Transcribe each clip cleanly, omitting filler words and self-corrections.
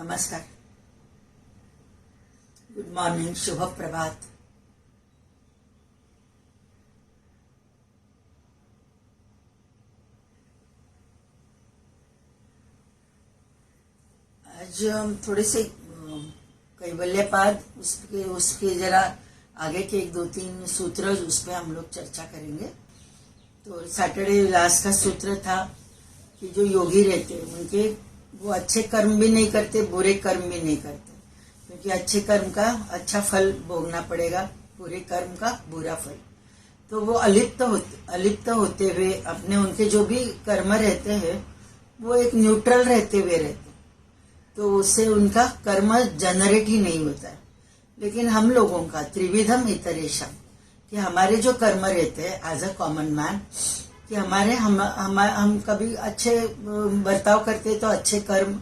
नमस्कार, good morning, शुभ प्रभात। आज हम थोड़े से कैवल्यपाद उसके उसके जरा आगे के एक दो तीन सूत्र उस पर हम लोग चर्चा करेंगे। तो सैटरडे लास्ट का सूत्र था कि जो योगी रहते हैं उनके वो अच्छे कर्म भी नहीं करते, बुरे कर्म भी नहीं करते, क्योंकि अच्छे कर्म का अच्छा फल भोगना पड़ेगा, बुरे कर्म का बुरा फल। तो वो अलिप्त होते हुए अपने उनके जो भी कर्म रहते हैं वो एक न्यूट्रल रहते हुए रहते, तो उससे उनका कर्म जनरेट ही नहीं होता है। लेकिन हम लोगों का त्रिविधम इतरेशम, कि हमारे जो कर्म रहते हैं एज अ कॉमन मैन, कि हम कभी अच्छे बर्ताव करते तो अच्छे कर्म,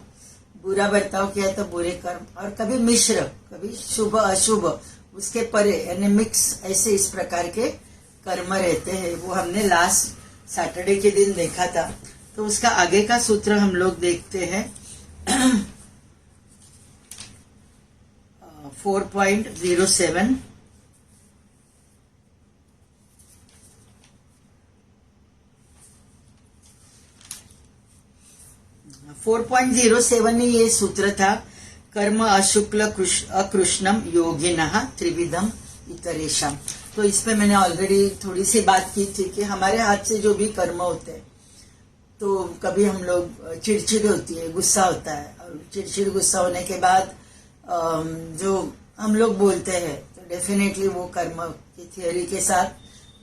बुरा बर्ताव किया तो बुरे कर्म, और कभी मिश्र, कभी शुभ अशुभ, उसके परे यानी मिक्स, ऐसे इस प्रकार के कर्म रहते हैं। वो हमने लास्ट सैटरडे के दिन देखा था। तो उसका आगे का सूत्र हम लोग देखते हैं 4.07। 4.07 में ये सूत्र था, कर्म अशुक्ल अकृष्णम योगिनः त्रिविधम इतरेशम। तो इस पे मैंने ऑलरेडी थोड़ी सी बात की थी कि हमारे हाथ से जो भी कर्म होते हैं, तो कभी हम लोग चिड़चिड़ होती है, गुस्सा होता है, और चिड़चिड़ गुस्सा होने के बाद जो हम लोग बोलते हैं तो डेफिनेटली वो कर्म की थियोरी के साथ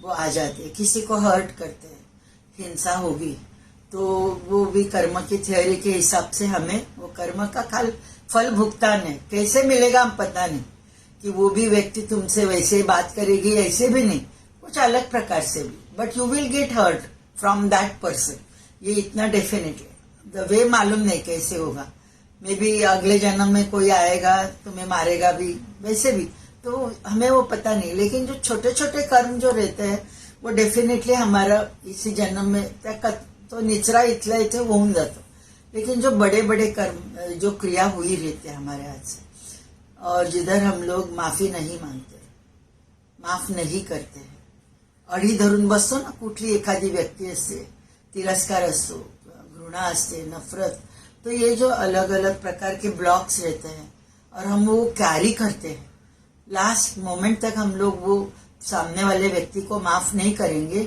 वो आ जाते हैं। किसी को हर्ट करते हैं, हिंसा होगी, तो वो भी कर्म की थियोरी के हिसाब से हमें वो कर्म का फल भुगतान है। कैसे मिलेगा हम पता नहीं, कि वो भी व्यक्ति तुमसे वैसे बात करेगी, ऐसे भी नहीं, कुछ अलग प्रकार से भी, but you will get hurt from that person, ये इतना डेफिनेटली। द वे मालूम नहीं कैसे होगा, मे बी अगले जन्म में कोई आएगा तुम्हें मारेगा भी, वैसे भी, तो हमें वो पता नहीं। लेकिन जो छोटे छोटे कर्म जो रहते हैं वो डेफिनेटली हमारा इसी जन्म में तो निचरा इथला इथे होऊन जातो। लेकिन जो बड़े बड़े कर्म जो क्रिया हुई रहती है हमारे हाथ से, और जिधर हम लोग माफी नहीं मांगते, माफ नहीं करते हैं, अडी धरून बसतो ना, कुठली एखादी व्यक्ती असते, तिरस्कार असतो, घृणा असते, नफरत, तो ये जो अलग अलग प्रकार के ब्लॉक्स रहते हैं और हम वो कैरी करते हैं, लास्ट मोमेंट तक हम लोग वो सामने वाले व्यक्ति को माफ नहीं करेंगे,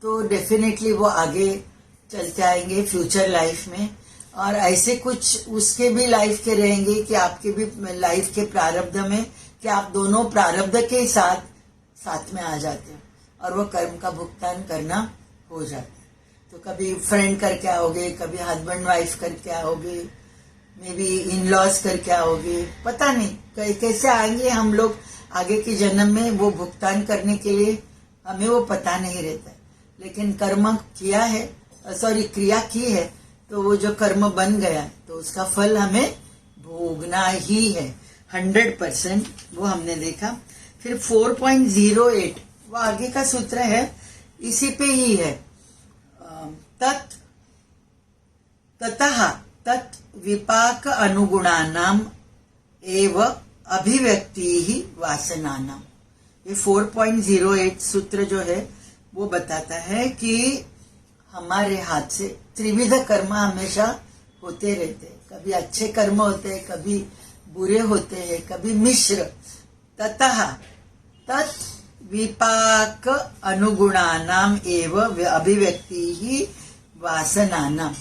तो डेफिनेटली वो आगे चलते आएंगे फ्यूचर लाइफ में, और ऐसे कुछ उसके भी लाइफ के रहेंगे कि आपके भी लाइफ के प्रारब्ध में, कि आप दोनों प्रारब्ध के साथ में आ जाते हैं और वो कर्म का भुगतान करना हो जाता है। तो कभी फ्रेंड करके आओगे, कभी हस्बैंड वाइफ करके आओगे, मे बी इन लॉज करके आओगे, पता नहीं कैसे आएंगे हम लोग आगे के जन्म में, वो भुगतान करने के लिए हमें वो पता नहीं रहता है। लेकिन कर्म किया है, क्रिया की है, तो वो जो कर्म बन गया तो उसका फल हमें भोगना ही है 100%। वो हमने देखा। फिर 4.08 वो आगे का सूत्र है, इसी पे ही है, ततः तत् विपाक अनुगुणानाम एव अभिव्यक्ति ही वासनानाम। ये 4.08 सूत्र जो है वो बताता है कि हमारे हाथ से त्रिविध कर्म हमेशा होते रहते हैं। कभी अच्छे कर्म होते हैं, कभी बुरे होते हैं, कभी मिश्र। ततः तत् विपाक अनुगुणानाम एव अभिव्यक्ति ही वासनानाम,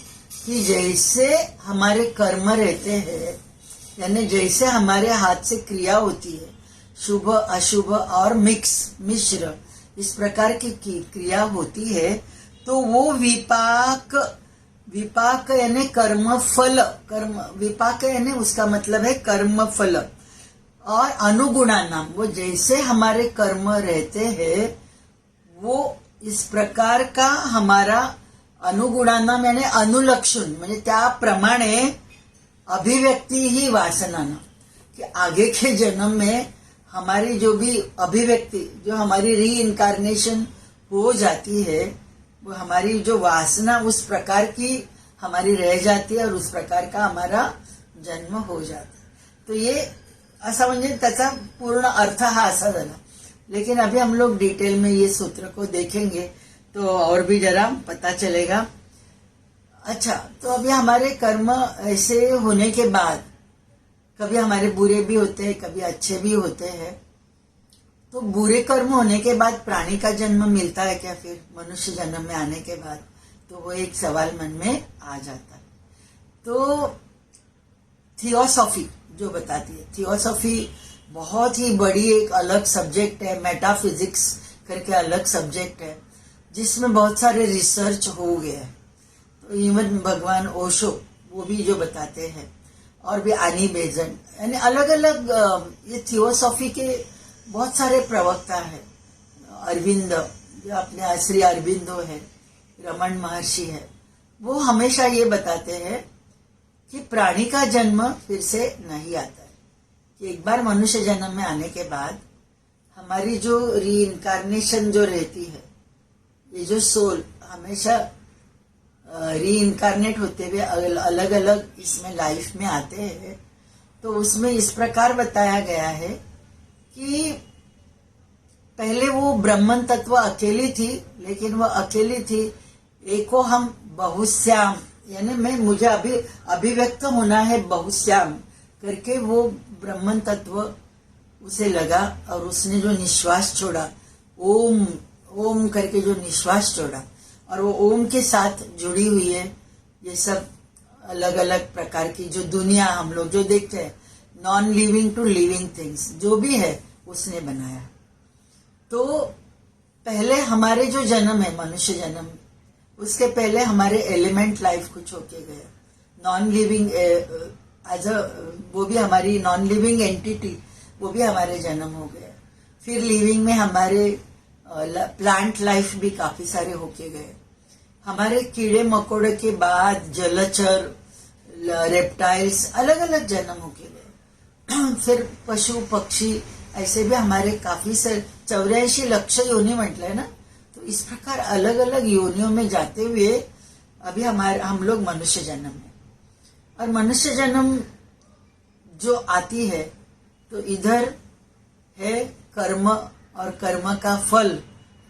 कि जैसे हमारे कर्म रहते हैं, यानी जैसे हमारे हाथ से क्रिया होती है, शुभ अशुभ और मिश्र, इस प्रकार की क्रिया होती है, तो वो विपाक यानी कर्म फल, विपाक यानी उसका मतलब है कर्म फल, और अनुगुणा नाम, वो जैसे हमारे कर्म रहते हैं वो इस प्रकार का हमारा अनुगुणा नाम यानी अनुलक्षण, म्हणजे त्याप्रमाणे अभिव्यक्ति ही वासना नाम, कि आगे के जन्म में हमारी जो भी अभिव्यक्ति, जो हमारी री इनकारनेशन हो जाती है, वो हमारी जो वासना उस प्रकार की हमारी रह जाती है और उस प्रकार का हमारा जन्म हो जाता. तो ये असा म्हणजे त्याचा पूर्ण अर्थ हा असा झाला. लेकिन अभी हम लोग डिटेल में ये सूत्र को देखेंगे तो और भी जरा पता चलेगा. अच्छा, तो अभी हमारे कर्म ऐसे होने के बाद कभी हमारे बुरे भी होते हैं, कभी अच्छे भी होते हैं. तो बुरे कर्म होने के बाद प्राणी का जन्म मिलता है क्या फिर मनुष्य जन्म में आने के बाद? तो वो एक सवाल मन में आ जाता है. तो थियोसॉफी जो बताती है, थियोसॉफी बहुत ही बड़ी एक अलग सब्जेक्ट है, मेटाफिजिक्स करके अलग सब्जेक्ट है, जिसमें बहुत सारे रिसर्च हो गए हैं. तो इवन भगवान ओशो वो भी जो बताते हैं, और भी आनी बेजन, यानी अलग अलग ये थियोसॉफी के बहुत सारे प्रवक्ता है. अरविंद जो अपने श्री अरविंदो है, रमन महर्षि है, वो हमेशा ये बताते हैं कि प्राणी का जन्म फिर से नहीं आता है. कि एक बार मनुष्य जन्म में आने के बाद हमारी जो रीइंकारनेशन जो रहती है, ये जो सोल हमेशा रीइंकारनेट होते हुए अलग अलग इसमें लाइफ में आते हैं. तो उसमें इस प्रकार बताया गया है कि पहले वो ब्रह्मन तत्व अकेली थी, लेकिन वो अकेली थी, एको हम बहुश्याम, यानी मैं मुझे अभिव्यक्त होना है बहुश्याम करके वो ब्रह्मन तत्व उसे लगा, और उसने जो निश्वास छोड़ा, ओम ओम करके जो निश्वास छोड़ा, और वो ओम के साथ जुड़ी हुई है ये सब अलग अलग प्रकार की जो दुनिया हम लोग जो देखते हैं, non living to living things जो भी है उसने बनाया. तो पहले हमारे जो जन्म है मनुष्य जन्म, उसके पहले हमारे एलिमेंट लाइफ कुछ होके गए, नॉन लिविंग एज अ वो भी हमारी नॉन लिविंग एंटिटी, वो भी हमारे जन्म हो गए. फिर लिविंग में हमारे प्लांट लाइफ भी काफी सारे होके गए. हमारे कीड़े मकोड़े के बाद जलचर, रेप्टाइल्स अलग अलग जन्म होके गए. फिर पशु पक्षी ऐसे भी हमारे काफी सारे 84 लक्ष योनि म्हटलंय ना. तो इस प्रकार अलग अलग योनियों में जाते हुए अभी हम लोग मनुष्य जन्म में, और मनुष्य जन्म जो आती है तो इधर है कर्म, और कर्म का फल,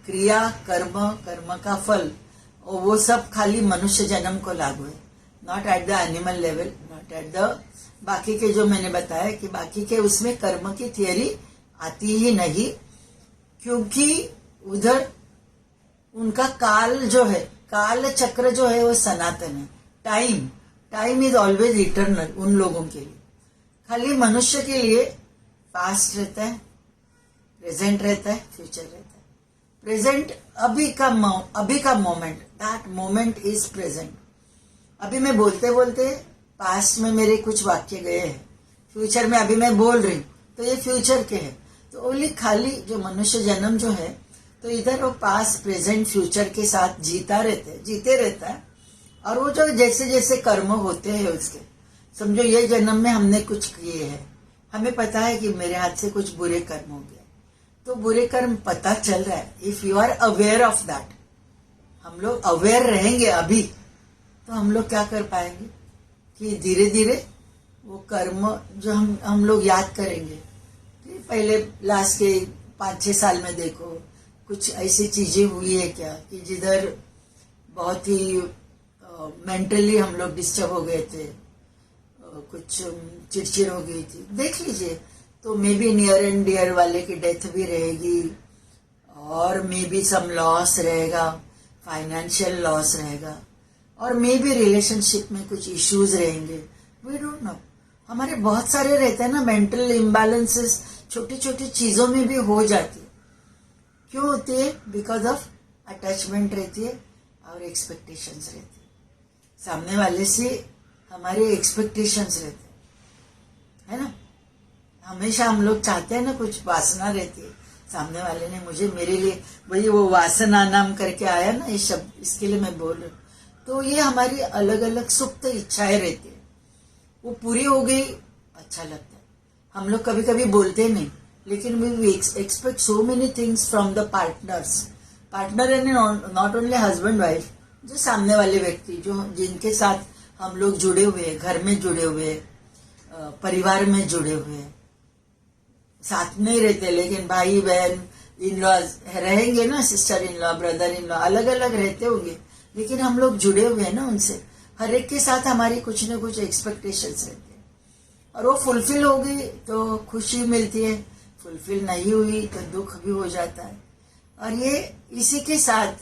क्रिया कर्म कर्म का फल, और वो सब खाली मनुष्य जन्म को लागू है, not at the animal level, not at the बाकी के जो मैंने बताया कि बाकी के उसमें कर्म की थियरी आती ही नहीं, क्योंकि उधर उनका काल जो है, काल चक्र जो है वो सनातन है. टाइम इज ऑलवेज इटर्नल उन लोगों के लिए. खाली मनुष्य के लिए पास्ट रहता है, प्रेजेंट रहता है, फ्यूचर रहता है. प्रेजेंट अभी का moment, that moment is present. अभी मैं बोलते बोलते पास्ट में मेरे कुछ वाक्य गए हैं, फ्यूचर में अभी मैं बोल रही हूँ, तो ये फ्यूचर के है. तो ओनली खाली जो मनुष्य जन्म जो है, तो इधर वो पास्ट प्रेजेंट फ्यूचर के साथ जीते रहता है. और वो जो जैसे जैसे कर्म होते हैं उसके, समझो ये जन्म में हमने कुछ किए हैं, हमें पता है कि मेरे हाथ से कुछ बुरे कर्म हो गए, तो बुरे कर्म पता चल रहा है. If you are aware of that, हम लोग अवेयर रहेंगे अभी, तो हम लोग क्या कर पाएंगे कि धीरे धीरे वो कर्म जो हम लोग याद करेंगे. पहले लास्ट के 5-6 साल में देखो कुछ ऐसी चीजें हुई है क्या कि जिधर बहुत ही मेंटली हम लोग डिस्टर्ब हो गए थे, कुछ चिड़चिड़ हो गई थी, देख लीजिए. तो may be near and dear वाले की डेथ भी रहेगी, और मे बी सम लॉस रहेगा, फाइनेंशियल लॉस रहेगा, और मे बी रिलेशनशिप में कुछ इश्यूज रहेंगे. We don't know. हमारे बहुत सारे रहते हैं ना मेंटल इम्बैलेंसेस, छोटी छोटी चीजों में भी हो जाती है. क्यों होती है? बिकॉज ऑफ अटैचमेंट रहती है और एक्सपेक्टेशंस रहती है. सामने वाले से हमारे एक्सपेक्टेशंस रहते हैं, है ना. हमेशा हम लोग चाहते हैं ना, कुछ वासना रहती है, सामने वाले ने मुझे, मेरे लिए, वही वो वासना नाम करके आया ना ये शब्द, इसके लिए मैं बोल रही हूँ. तो ये हमारी अलग अलग सुप्त इच्छाएं रहती है, वो पूरी हो गई अच्छा लगता है. हम लोग कभी कभी बोलते नहीं, लेकिन we expect so many things from the partner and not only husband wife, जो सामने वाले व्यक्ति जो जिनके साथ हम लोग जुड़े हुए हैं, घर में जुड़े हुए हैं, परिवार में जुड़े हुए हैं, साथ में ही रहते, लेकिन भाई बहन इन लॉ रहेंगे ना, sister in law brother in law अलग अलग रहते होंगे, लेकिन हम लोग जुड़े हुए हैं ना उनसे। हर एक के साथ हमारी कुछ न कुछ एक्सपेक्टेशंस रहते हैं, और वो फुलफिल होगी तो खुशी मिलती है, फुलफिल नहीं हुई तो दुख भी हो जाता है। और ये इसी के साथ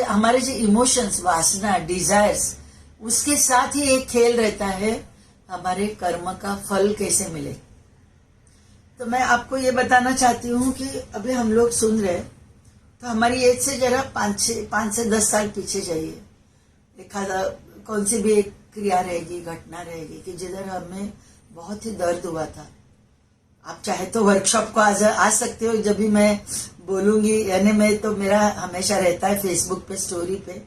हमारे जो इमोशंस, वासना, डिजायर्स, उसके साथ ही एक खेल रहता है, हमारे कर्म का फल कैसे मिले। तो मैं आपको ये बताना चाहती हूँ कि अभी हम लोग सुन रहे हैं, तो हमारी एज से जरा 5 से 10 साल पीछे जाइए। एखादा कौन सी भी एक क्रिया रहेगी, घटना रहेगी कि जिधर हमें बहुत ही दर्द हुआ था। आप चाहे तो वर्कशॉप को आ सकते हो, जब भी मैं बोलूंगी, यानी मैं तो मेरा हमेशा रहता है फेसबुक पे स्टोरी पे,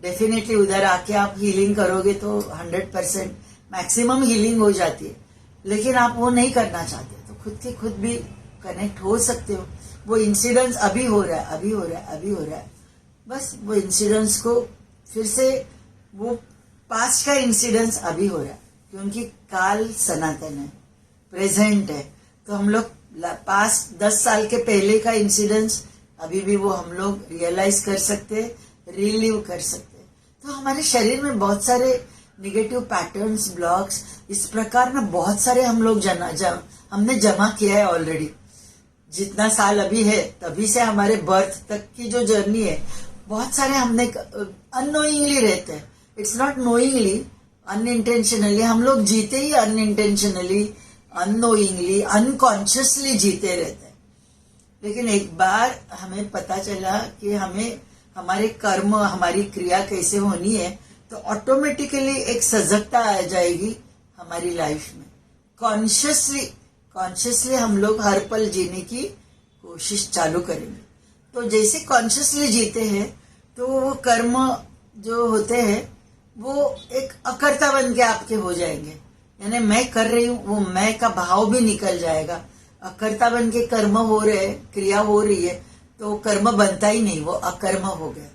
डेफिनेटली उधर आके आप हीलिंग करोगे तो 100% मैक्सिमम हीलिंग हो जाती है। लेकिन आप वो नहीं करना चाहते तो खुद के खुद भी कनेक्ट हो सकते हो। वो इंसिडेंस अभी हो रहा है, अभी हो रहा है, अभी हो रहा है, बस वो इंसिडेंस को फिर से, वो पास्ट का इंसिडेंस अभी हो रहा है, क्योंकि काल सनातन है, प्रेजेंट है। तो हम लोग पास्ट 10 साल के पहले का इंसिडेंस अभी भी वो हम लोग रियलाइज कर सकते, रिलीव कर सकते। तो हमारे शरीर में बहुत सारे निगेटिव पैटर्न्स, ब्लॉक्स, इस प्रकार में बहुत सारे हम लोग हमने जमा किया है ऑलरेडी। जितना साल अभी है, तभी से हमारे बर्थ तक की जो जर्नी है, बहुत सारे हमने अननोइंगली रहते हैं। इट्स नॉट नोइंगली, अनइंटेंशनली हम लोग जीते ही, अनइंटेंशनली, अननोइंगली, अनकॉन्शियसली जीते रहते हैं। लेकिन एक बार हमें पता चला कि हमें हमारे कर्म, हमारी क्रिया कैसे होनी है, तो ऑटोमेटिकली एक सजगता आ जाएगी हमारी लाइफ में। कॉन्शियसली हम लोग हर पल जीने की कोशिश चालू करेंगे। तो जैसे कॉन्शियसली जीते हैं, तो वो कर्म जो होते हैं वो एक अकर्ता बन के आपके हो जाएंगे। यानी मैं कर रही हूँ, वो मैं का भाव भी निकल जाएगा। अकर्ता बन के कर्म हो रहे, क्रिया हो रही है, तो कर्म बनता ही नहीं, वो अकर्म हो गया,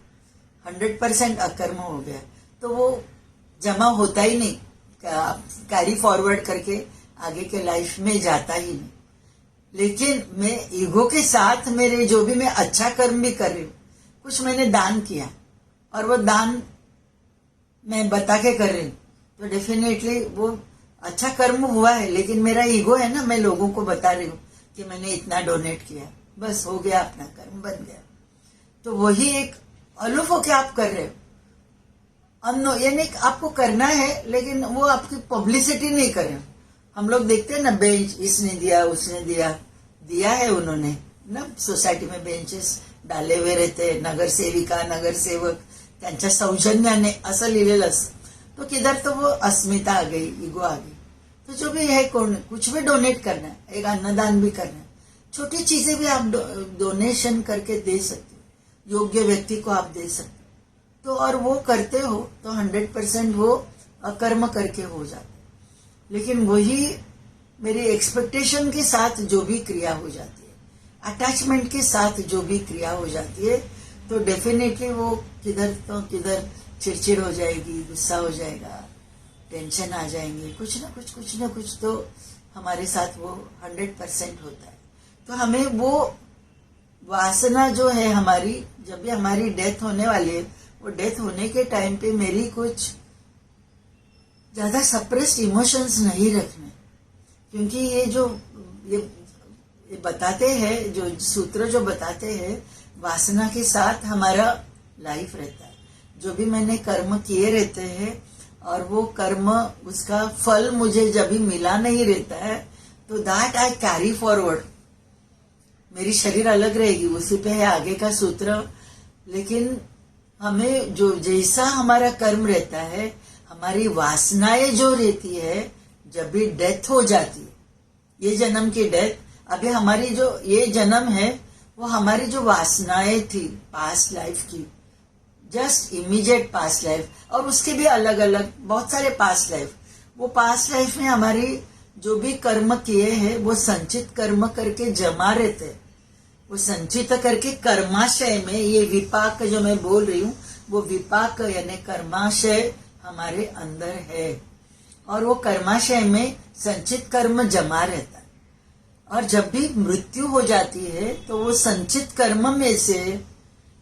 100% अकर्म हो गया। तो वो जमा होता ही नहीं, कैरी फॉरवर्ड करके आगे के लाइफ में जाता ही नहीं। लेकिन मैं ईगो के साथ मेरे जो भी मैं अच्छा कर्म भी कर रही हूँ, कुछ मैंने दान किया और वो दान मैं बता के कर रही हूँ, तो डेफिनेटली वो अच्छा कर्म हुआ है। लेकिन मेरा ईगो है ना, मैं लोगों को बता रही हूँ कि मैंने इतना डोनेट किया, बस हो गया, अपना कर्म बन गया। तो वही एक अलूफ होके आप कर रहे हो, यानी आपको करना है, लेकिन वो आपकी पब्लिसिटी नहीं कर रहे हो। हम लोग देखते हैं ना, बेंच इसने दिया, उसने दिया है उन्होंने ना, सोसायटी में बेंचेस डाले हुए रहते, नगर सेविका, नगर सेवक त्यांच्या सौजन्याने असं लिहिलेलं असतं। तो किधर तो वो अस्मिता आ गई, ईगो आ गई। तो जो भी है, कुछ भी डोनेट करना है, एक अन्नदान भी करना है, छोटी चीजें भी आप डोनेशन करके दे सकते हो, योग्य व्यक्ति को आप दे सकते हो। तो और वो करते हो तो 100% वो अकर्म करके हो जाते। लेकिन वही मेरी एक्सपेक्टेशन के साथ जो भी क्रिया हो जाती है, अटैचमेंट के साथ जो भी क्रिया हो जाती है, तो डेफिनेटली वो किधर तो किधर चिड़चिड़ हो जाएगी, गुस्सा हो जाएगा, टेंशन आ जाएंगे, कुछ ना कुछ तो हमारे साथ वो 100% होता है। तो हमें वो वासना जो है हमारी, जब भी हमारी डेथ होने वाली है, वो डेथ होने के टाइम पे मेरी कुछ ज्यादा सप्रेस्ड इमोशंस नहीं रखने, क्योंकि ये बताते हैं, जो सूत्र जो बताते हैं, वासना के साथ हमारा लाइफ रहता है। जो भी मैंने कर्म किए रहते हैं, और वो कर्म, उसका फल मुझे जब भी मिला नहीं रहता है, तो दैट आई कैरी फॉरवर्ड। मेरी शरीर अलग रहेगी, उसी पे है आगे का सूत्र। लेकिन हमें जो जैसा हमारा कर्म रहता है, हमारी वासनाएं जो रहती है, जब भी डेथ हो जाती है, ये जन्म की डेथ, अभी हमारी जो ये जन्म है, वो हमारी जो वासनाएं थी पास्ट लाइफ की, जस्ट इमीडिएट पास्ट लाइफ, और उसके भी अलग अलग बहुत सारे पास्ट लाइफ, वो पास्ट लाइफ में हमारी जो भी कर्म किए हैं, वो संचित कर्म करके जमा रहते हैं। वो संचित करके कर्माशय में, ये विपाक जो मैं बोल रही हूँ, वो विपाक यानी कर्माशय हमारे अंदर है। और वो कर्माशय में संचित कर्म जमा रहता है। और जब भी मृत्यु हो जाती है तो वो संचित कर्म में से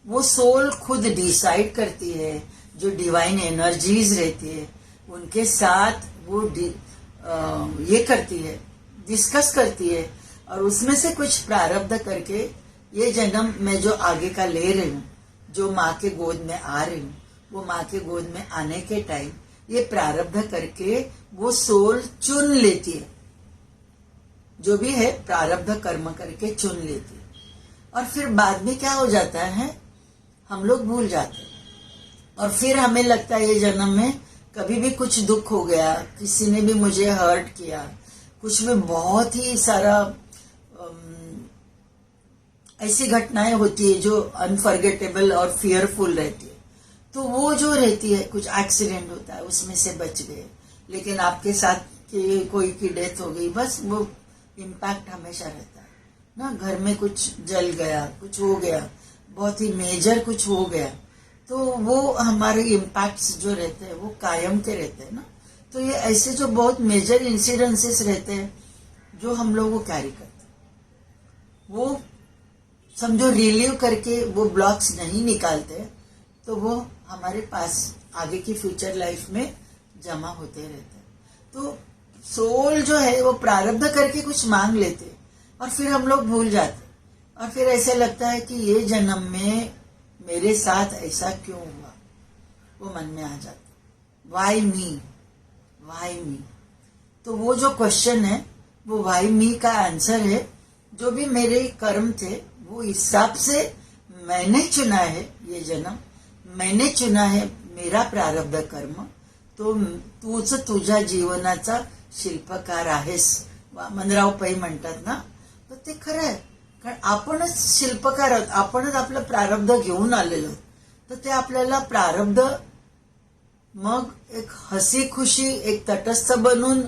वो सोल खुद डिसाइड करती है, जो डिवाइन एनर्जीज रहती है उनके साथ वो ये करती है, डिस्कस करती है, और उसमें से कुछ प्रारब्ध करके ये जन्म मैं जो आगे का ले रही हूँ, जो माँ के गोद में आ रही हूँ, वो माँ के गोद में आने के टाइम ये प्रारब्ध करके वो सोल चुन लेती है, जो भी है प्रारब्ध कर्म करके चुन लेती है। और फिर बाद में क्या हो जाता है, हम लोग भूल जाते हैं, और फिर हमें लगता है ये जन्म में कभी भी कुछ दुख हो गया, किसी ने भी मुझे हर्ट किया, कुछ भी बहुत ही सारा ऐसी घटनाएं होती है जो अनफॉरगेटेबल और फियरफुल रहती है। तो वो जो रहती है, कुछ एक्सीडेंट होता है उसमें से बच गए, लेकिन आपके साथ कोई की डेथ हो गई, बस वो इम्पैक्ट हमेशा रहता है ना। घर में कुछ जल गया, कुछ हो गया, बहुत ही मेजर कुछ हो गया, तो वो हमारे इम्पैक्ट्स जो रहते हैं वो कायम के रहते हैं ना। तो ये ऐसे जो बहुत मेजर इंसिडेंसेस रहते हैं जो हम लोग को कैरी करते हैं, वो समझो रिलीव करके वो ब्लॉक्स नहीं निकालते तो वो हमारे पास आगे की फ्यूचर लाइफ में जमा होते रहते हैं। तो सोल जो है वो प्रारब्ध करके कुछ मांग लेते और फिर हम लोग भूल जाते, और फिर ऐसे लगता है कि ये जन्म में मेरे साथ ऐसा क्यों हुआ, वो मन में आ जाता, वाई मी, वाई मी। तो वो जो क्वेश्चन है वो वाई मी का आंसर है, जो भी मेरे कर्म थे वो हिसाब से मैंने चुना है ये जन्म, मैंने चुना है मेरा प्रारब्ध कर्म, तो तूच तुझ्या जीवनाचा शिल्पकार आहेस, वामनराव पै म्हणतात ना, तर ते खरं आहे, कारण आपणच शिल्पकार आहोत, आपणच आपलं प्रारब्ध घेऊन आलेलो, तर ते आपल्याला प्रारब्ध मग एक हसी खुशी एक तटस्थ बनून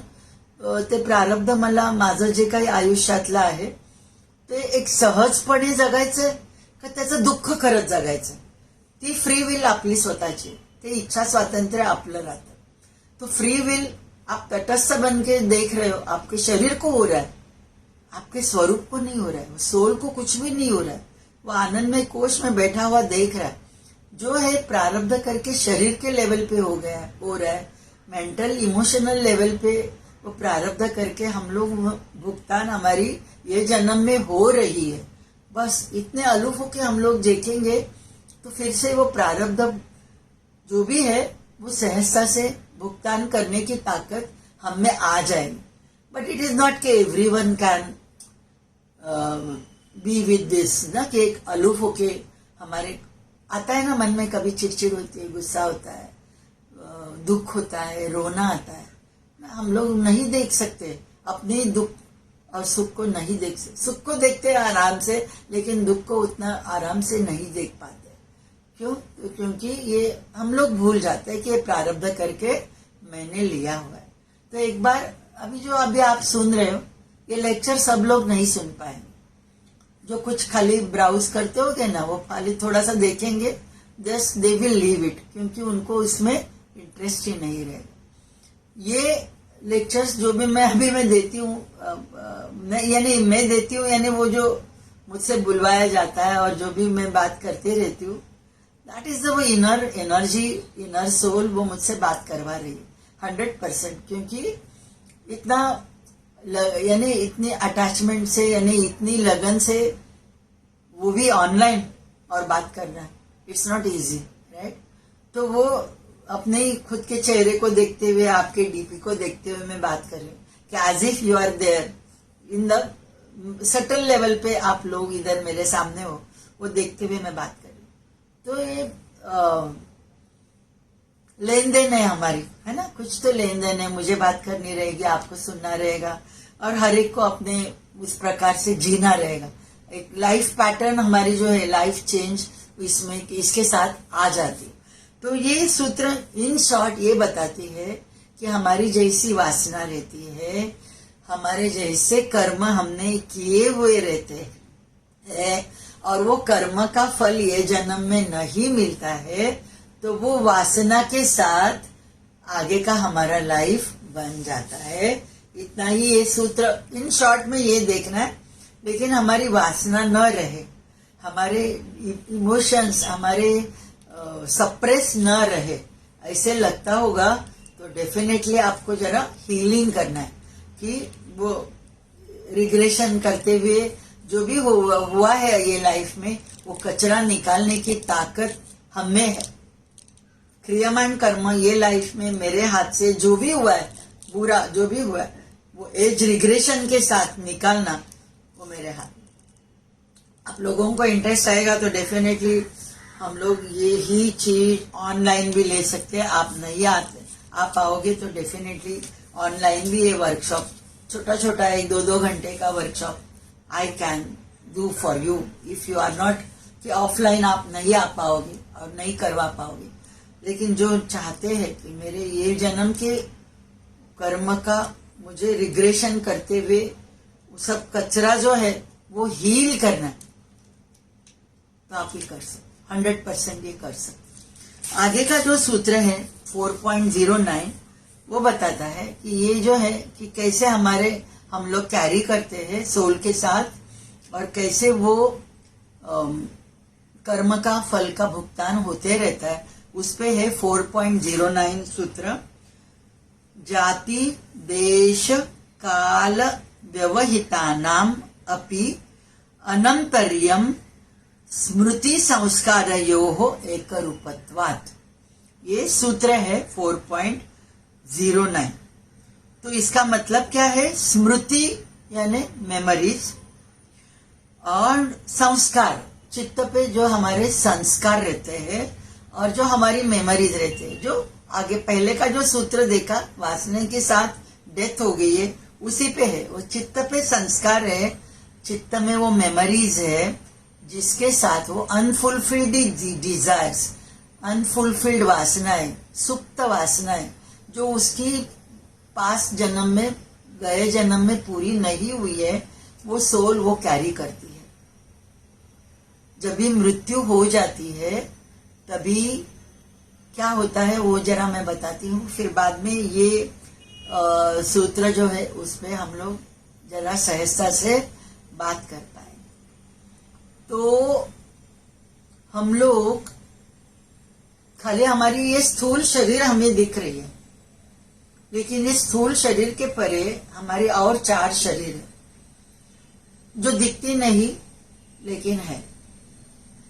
ते प्रारब्ध मला माझं जे काही आयुष्यातलं आहे ते एक सहजपणे जगायचंय का त्याचं दुःख करत जगायचं, ती फ्री विल आपली स्वतःची, ते इच्छा स्वातंत्र्य आपलं राहतं। तो फ्री विल आप तटस्थ बन के देख रहे हो, आपके शरीर को हो रहा है, आपके स्वरूप को नहीं हो रहा है, सोल को कुछ भी नहीं हो रहा है, वो आनंदमय कोश में बैठा हुआ देख रहा है। जो है प्रारब्ध करके शरीर के लेवल पे हो रहा है, मेंटल इमोशनल लेवल पे वो प्रारब्ध करके हम लोग भुगतान हमारी ये जन्म में हो रही है। बस इतने अलूफ होके हम लोग देखेंगे तो फिर से वो प्रारब्ध जो भी है वो सहजता से भुगतान करने की ताकत हम में आ जाएगी। बट इट इज नॉट कि everyone can be with this ना, कि एक अलूफ होके हमारे आता है ना, मन में कभी चिड़चिड़ होती है, गुस्सा होता है, दुख होता है, रोना आता है, हम लोग नहीं देख सकते अपने दुख और सुख को, नहीं देख सकते। सुख को देखते हैं आराम से, लेकिन दुख को उतना आराम से नहीं देख पाते। क्यों? क्योंकि ये हम लोग भूल जाते हैं कि ये प्रारब्ध करके मैंने लिया हुआ है। तो एक बार अभी आप सुन रहे हो ये लेक्चर सब लोग नहीं सुन पाएंगे, जो कुछ खाली ब्राउज करते होगे ना, वो खाली थोड़ा सा देखेंगे, just they will leave it, क्योंकि उनको इसमें इंटरेस्ट ही नहीं रहेगा। ये लेक्चर्स जो भी मैं देती हूँ, मैं देती हूँ, यानी वो जो मुझसे बुलवाया जाता है और जो भी मैं बात करती रहती हूँ, दैट इज द वो इनर एनर्जी, इनर सोल, वो मुझसे बात करवा रही है 100%, क्योंकि इतना यानी इतनी अटैचमेंट से, यानी इतनी लगन से, वो भी ऑनलाइन और बात करना, इट्स नॉट इजी, राइट। तो वो अपने ही खुद के चेहरे को देखते हुए, आपके डीपी को देखते हुए मैं बात कर रही हूँ कि as if you are there in the subtle level पे, आप लोग इधर मेरे सामने हो, वो देखते हुए मैं बात कर रही हूँ। तो ये लेन देन है हमारी, है ना, कुछ तो लेन देन है, मुझे बात करनी रहेगी, आपको सुनना रहेगा, और हर एक को अपने उस प्रकार से जीना रहेगा। एक लाइफ पैटर्न हमारी जो है, लाइफ चेंज इसमें इसके साथ आ जाती है। तो ये सूत्र इन शॉर्ट ये बताती है कि हमारी जैसी वासना रहती है, हमारे जैसे कर्म हमने किए हुए रहते हैं, और वो कर्म का फल ये जन्म में नहीं मिलता है, तो वो वासना के साथ आगे का हमारा लाइफ बन जाता है। इतना ही ये सूत्र इन शॉर्ट में ये देखना है। लेकिन हमारी वासना न रहे, हमारे इमोशंस हमारे सप्रेस न रहे, ऐसे लगता होगा तो डेफिनेटली आपको जरा हीलिंग करना है कि वो रिग्रेशन करते हुए जो भी हुआ है ये लाइफ में, वो कचरा निकालने की ताकत हमें है। क्रियामान कर्म ये लाइफ में मेरे हाथ से जो भी हुआ है, बुरा जो भी हुआ है, वो एज रिग्रेशन के साथ निकालना वो मेरे हाथ में। आप लोगों को इंटरेस्ट आएगा तो डेफिनेटली हम लोग ये ही चीज ऑनलाइन भी ले सकते हैं। आप नहीं आप आओगे तो डेफिनेटली ऑनलाइन भी ये वर्कशॉप छोटा छोटा 1-2 घंटे का workshop I can do for you if you are not, कि ऑफलाइन आप नहीं आ पाओगे और नहीं करवा पाओगे। लेकिन जो चाहते हैं कि मेरे ये जन्म के कर्म का मुझे रिग्रेशन करते हुए वो सब कचरा जो है वो हील करना है, तो आप ये कर सकते, 100% ये कर सकते। आगे का जो सूत्र है 4.09 वो बताता है कि ये जो है कि कैसे हम लोग कैरी करते हैं सोल के साथ और कैसे वो कर्म का फल का भुगतान होते रहता है। उस पे है 4.09 सूत्र, जाति देश काल व्यवहितानाम अपि अनंतर्यम स्मृति संस्कारयोः एकरूपत्वात्। ये सूत्र है 4.09। तो इसका मतलब क्या है? स्मृति यानी मेमोरीज और संस्कार, चित्त पे जो हमारे संस्कार रहते हैं और जो हमारी मेमोरीज रहते हैं, जो आगे पहले का जो सूत्र देखा वासना के साथ डेथ हो गई है उसी पे है। वो चित्त पे संस्कार है, चित्त में वो मेमोरीज है जिसके साथ वो अनफुलफिल्ड डिजायर्स, अनफुलफिल्ड वासनाएं, सुप्त वासनाएं जो उसकी पास जन्म में गए जन्म में पूरी नहीं हुई है, वो सोल वो कैरी करती है। जब भी मृत्यु हो जाती है तभी क्या होता है वो जरा मैं बताती हूँ, फिर बाद में ये सूत्र जो है उस पे हम लोग जरा सहजता से बात कर पाए। तो हम लोग खाली हमारी ये स्थूल शरीर हमें दिख रही है, लेकिन इस स्थूल शरीर के परे हमारे और 4 शरीर है जो दिखती नहीं लेकिन है।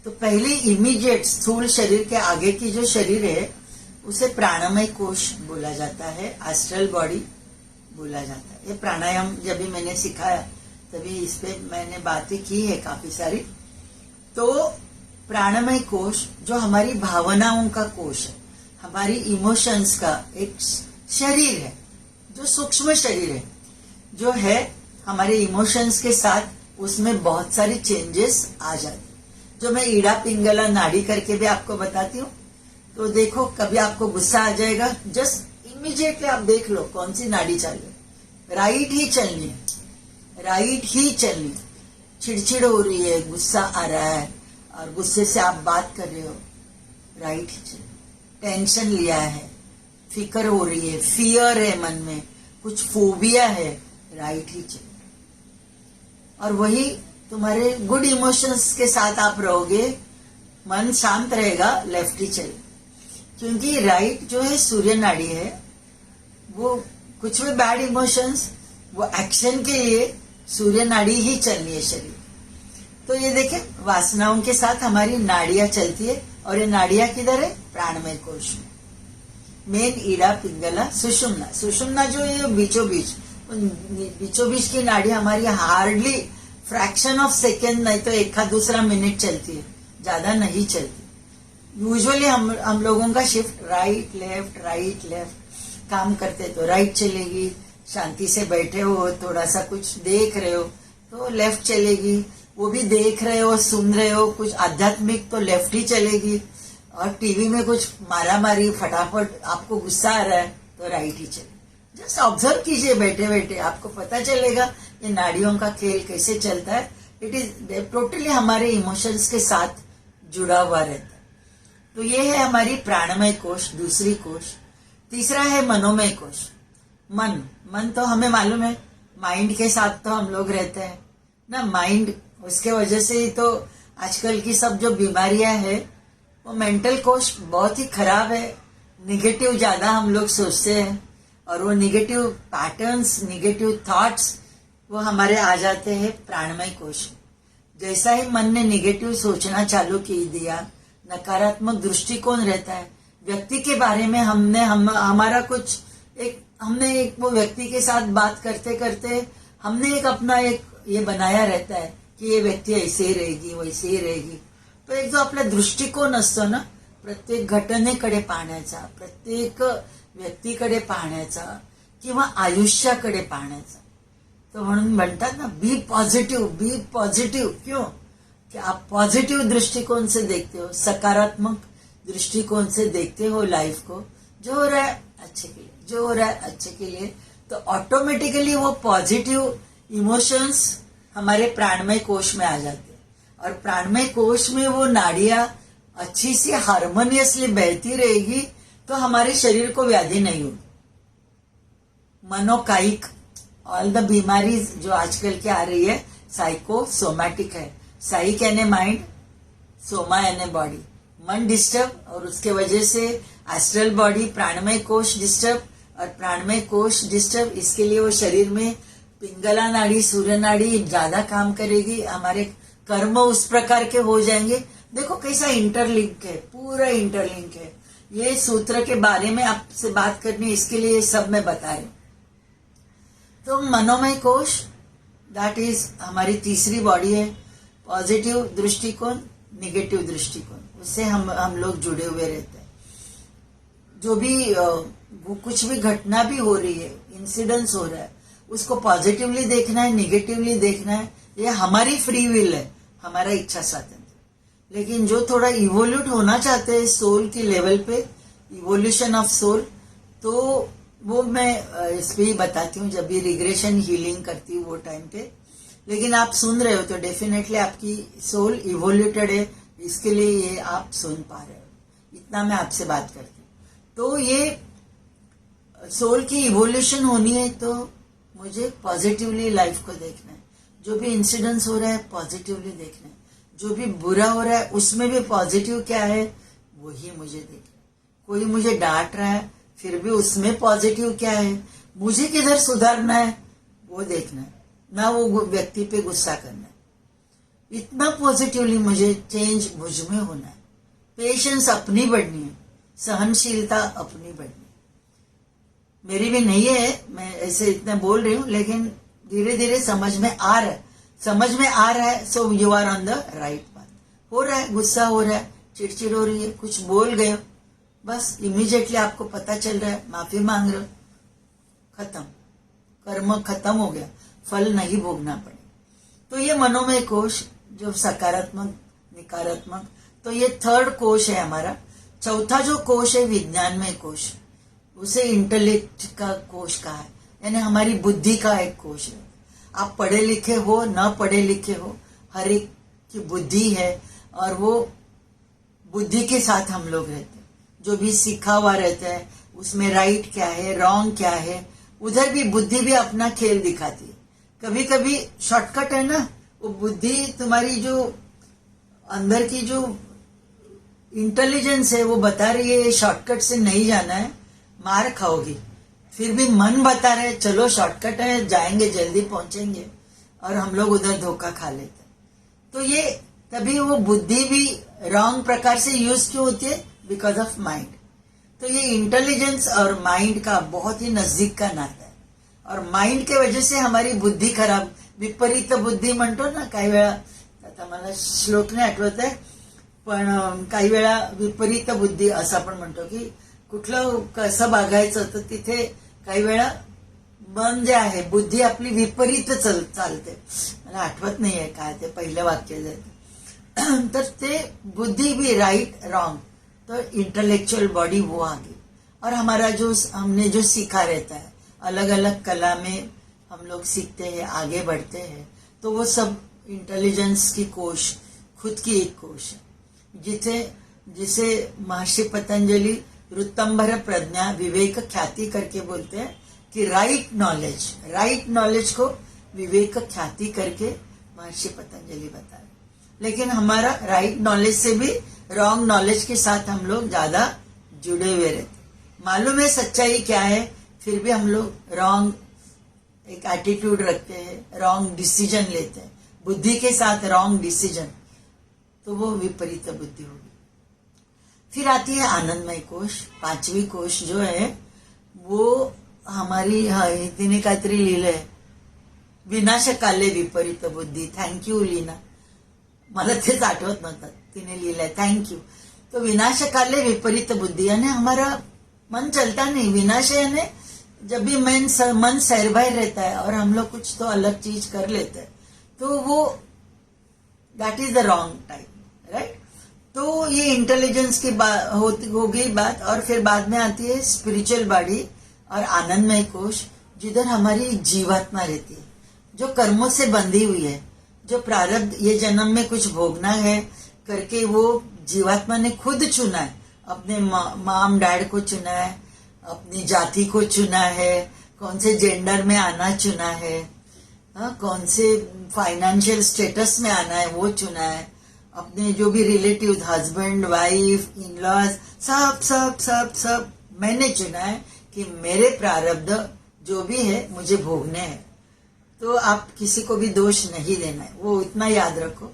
तो पहली इमीडिएट स्थूल शरीर के आगे की जो शरीर है उसे प्राणमय कोश बोला जाता है, एस्ट्रल बॉडी बोला जाता है। ये प्राणायाम जब भी मैंने सिखाया तभी इस पे मैंने बातें की है काफी सारी। तो प्राणमय कोश जो हमारी भावनाओं का कोश है, हमारी इमोशंस का एक शरीर है, जो सूक्ष्म शरीर है, जो है हमारे इमोशंस के साथ उसमें बहुत सारी चेंजेस आ जाती, जो मैं ईड़ा पिंगला नाड़ी करके भी आपको बताती हूँ। तो देखो कभी आपको गुस्सा आ जाएगा, जस्ट इमीडिएटली आप देख लो कौन सी नाड़ी चल रही है, राइट ही चलनी है, राइट ही चलनी है। चिड़चिड़ हो रही है, गुस्सा आ रहा है और गुस्से से आप बात कर रहे हो, राइट ही चलनी। टेंशन लिया है, फिक्र हो रही है, फियर है मन में, कुछ फोबिया है, राइट ही चलनी। और वही तुम्हारे गुड इमोशंस के साथ आप रहोगे, मन शांत रहेगा, लेफ्ट ही चले। क्योंकि राइट जो है सूर्य नाड़ी है, वो कुछ भी बैड इमोशंस वो एक्शन के लिए सूर्य नाड़ी ही चलनी है शरीर। तो ये देखें वासनाओं के साथ हमारी नाड़ियां चलती है और ये नाड़ियां किधर है? प्राणमय कोश में। मेन ईड़ा पिंगला सुषुम्ना, सुषुम्ना जो है बीचों बीच की नाड़ी हमारी हार्डली फ्रैक्शन ऑफ सेकेंड नहीं तो 1-2 मिनट चलती है, ज्यादा नहीं चलती। यूजुअली हम लोगों का शिफ्ट राइट लेफ्ट काम करते तो राइट चलेगी, शांति से बैठे हो थोड़ा सा कुछ देख रहे हो तो लेफ्ट चलेगी, वो भी देख रहे हो सुन रहे हो कुछ आध्यात्मिक तो लेफ्ट ही चलेगी, और टीवी में कुछ मारा मारी फटाफट आपको गुस्सा आ रहा है तो राइट ही चलेगी। जस्ट ऑब्जर्व कीजिए बैठे बैठे, आपको पता चलेगा ये नाड़ियों का खेल कैसे चलता है। इट इज टोटली हमारे इमोशंस के साथ जुड़ा हुआ रहता है। तो ये है हमारी प्राणमय कोश, दूसरी कोश। तीसरा है मनोमय कोश। मन मन तो हमें मालूम है, माइंड के साथ तो हम लोग रहते हैं ना। माइंड, उसके वजह से ही तो आजकल की सब जो बीमारियां है वो मेंटल कोश बहुत ही खराब है। निगेटिव ज्यादा हम लोग सोचते हैं और वो निगेटिव पैटर्न्स, निगेटिव थॉट्स वो हमारे आ जाते हैं प्राणमय कोश। जैसा ही मन ने निगेटिव सोचना चालू की दिया, नकारात्मक दृष्टिकोण रहता है व्यक्ति के बारे में। हमारा कुछ हमने एक वो व्यक्ति के साथ बात करते करते हमने एक अपना एक ये बनाया रहता है की ये व्यक्ती ऐसे ही रहेगी, वैसे ही रहेगी. तो एक जो आपला दृष्टिकोन असतो ना, प्रत्येक घटनेकडे पाहण्याचा, प्रत्येक व्यक्तीकडे पाहण्याचा किंवा आयुष्याकडे पाहण्याचा. तो म्हणून म्हणतात ना, बी पॉजिटिव, बी पॉजिटिव. क्यों? कि आप पॉजिटिव दृष्टिकोण से देखते हो, सकारात्मक दृष्टिकोण से देखते हो लाइफ को. जो हो रहा है अच्छे के लिए, जो हो रहा है अच्छे के लिए, तो ऑटोमेटिकली वो पॉजिटिव इमोशंस हमारे प्राणमय कोश में आ जाते हैं. और प्राणमय कोश में वो नाड़ियां अच्छी सी हार्मोनियसली बहती रहेगी तो हमारे शरीर को व्याधि नहीं होगी. मनोकायिक ऑल द बीमारीज जो आजकल की आ रही है साइकोसोमैटिक है. साइक यानी माइंड, सोमा यानी बॉडी. मन डिस्टर्ब और उसके वजह से एस्ट्रल बॉडी, प्राणमय कोश डिस्टर्ब और प्राणमय कोश डिस्टर्ब. इसके लिए वो शरीर में पिंगला नाड़ी, सूर्य नाड़ी ज्यादा काम करेगी. हमारे कर्म उस प्रकार के हो जाएंगे. देखो कैसा इंटरलिंक है, पूरा इंटरलिंक है. ये सूत्र के बारे में आपसे बात करनी, इसके लिए सब मैं बता रही हूं. तो मनोमय कोश दैट इज हमारी तीसरी बॉडी है. पॉजिटिव दृष्टिकोण, निगेटिव दृष्टिकोण, उससे हम लोग जुड़े हुए रहते हैं. जो भी कुछ भी घटना भी हो रही है, इंसिडेंस हो रहा है, उसको पॉजिटिवली देखना है, निगेटिवली देखना है. ये हमारी फ्री विल है, हमारा इच्छा स्वातंत्र. लेकिन जो थोड़ा इवोल्यूट होना चाहते हैं सोल की लेवल पे, इवोल्यूशन ऑफ सोल, तो वो मैं इस पे ही बताती हूँ जब भी रिग्रेशन हीलिंग करती हूँ वो टाइम पे. लेकिन आप सुन रहे हो तो डेफिनेटली आपकी सोल इवोल्यूटेड है, इसके लिए ये आप सुन पा रहे हो. इतना मैं आपसे बात करती हूँ. तो ये सोल की इवोल्यूशन होनी है तो मुझे पॉजिटिवली लाइफ को देखना है. जो भी इंसिडेंट्स हो रहा है पॉजिटिवली देखना है. जो भी बुरा हो रहा है उसमें भी पॉजिटिव क्या है वही मुझे देखना है. कोई मुझे डांट रहा है फिर भी उसमें पॉजिटिव क्या है, मुझे किधर सुधारना है वो देखना है, ना वो व्यक्ति पे गुस्सा करना है. इतना पॉजिटिवली मुझे चेंज मुझ में होना है. पेशेंस अपनी बढ़नी है, सहनशीलता अपनी बढ़नी है. मेरी भी नहीं है, मैं ऐसे इतना बोल रही हूं, लेकिन धीरे धीरे समझ में आ रहा है. समझ में आ रहा है. So you are on the right path. हो रहा है, गुस्सा हो रहा है, चिड़चिड़ हो रही है, कुछ बोल गए, बस इमीडिएटली आपको पता चल रहा है, माफी मांग रहे हो, खत्म, कर्म खत्म हो गया, फल नहीं भोगना पड़े. तो ये मनोमय कोश जो सकारात्मक, नकारात्मक, तो ये थर्ड कोश है हमारा. चौथा जो कोश है विज्ञानमय कोश, उसे इंटेलेक्ट का कोश कहा है, यानी हमारी बुद्धि का एक कोश है. आप पढ़े लिखे हो, न पढ़े लिखे हो, हर एक की बुद्धि है और वो बुद्धि के साथ हम लोग रहते हैं. जो भी सीखा हुआ रहता है उसमें राइट क्या है, रॉन्ग क्या है, उधर भी बुद्धि भी अपना खेल दिखाती है. कभी कभी शॉर्टकट है ना, वो बुद्धि तुम्हारी जो अंदर की जो इंटेलिजेंस है वो बता रही है शॉर्टकट से नहीं जाना है, मार खाओगी. फिर भी मन बता रहे चलो शॉर्टकट है, जाएंगे, जल्दी पहुंचेंगे, और हम लोग उधर धोखा खा लेते हैं. तो ये तभी वो बुद्धि भी रॉन्ग प्रकार से यूज क्यों होती है, बिकॉज ऑफ माइंड. तो ये इंटेलिजेंस और माइंड का बहुत ही नजदीक का नाता है. और माइंड के वजह से हमारी बुद्धी खराब, विपरीत बुद्धी म्हणतो ना काही वेळा, आता मला श्लोक नाही आठवत आहे, पण काही वेळा विपरीत बुद्धी असं आपण म्हणतो की कुठलं कसं बघायचं, तर तिथे काही वेळा मन जे आहे, बुद्धी आपली विपरीत चालते. मला आठवत नाहीये काय ते पहिलं वाक्य जे, तर ते बुद्धि भी राइट रॉन्ग, तो इंटेलेक्चुअल बॉडी वो आ गई. और हमारा जो हमने जो सीखा रहता है, अलग अलग कला में हम लोग सीखते हैं, आगे बढ़ते हैं, तो वो सब इंटेलिजेंस की कोश, खुद की एक कोश है. जिसे महर्षि पतंजलि रुतंभर प्रज्ञा विवेक ख्याति करके बोलते हैं कि राइट नॉलेज को विवेक ख्याति करके महर्षि पतंजलि बता रहे। लेकिन हमारा राइट नॉलेज से भी रॉन्ग नॉलेज के साथ हम लोग ज्यादा जुड़े हुए रहते। मालूम है सच्चाई क्या है, फिर भी हम लोग रॉन्ग एक एटीट्यूड रखते हैं, रॉन्ग डिसीजन लेते हैं, बुद्धि के साथ रॉन्ग डिसीजन, तो वो विपरीत बुद्धि होगी। फिर आती है आनंदमय कोश, पांचवी कोश जो है वो हमारी तिने काहीतरी लिहिलंय, विनाशकाले विपरीत बुद्धी। थँक्यू लीना, मला तेच आठवत नव्हतं, तिने लिहिलंय, थँक्यू। तो विनाशकाले विपरीत बुद्धि यानी हमारा मन चलता नहीं, विनाश यानी जब भी मन सैरभैर रहता है और हम लोग कुछ तो अलग चीज कर लेते हैं, तो वो that is the wrong time, right. तो ये इंटेलिजेंस की हो गई बात। और फिर बाद में आती है स्पिरिचुअल बॉडी और आनंदमय कोश, जिधर हमारी जीवात्मा रहती है, जो कर्मों से बंधी हुई है, जो प्रारब्ध ये जन्म में कुछ भोगना है करके वो जीवात्मा ने खुद चुना है, अपने माम डैड को चुना है, अपनी जाति को चुना है, कौन से जेंडर में आना चुना है, कौन से फाइनेंशियल स्टेटस में आना है वो चुना है, अपने जो भी relative husband wife in laws सब सब सब सब मैंने चुना है कि मेरे प्रारब्ध जो भी है मुझे भोगने हैं। तो आप किसी को भी दोष नहीं देना है, वो इतना याद रखो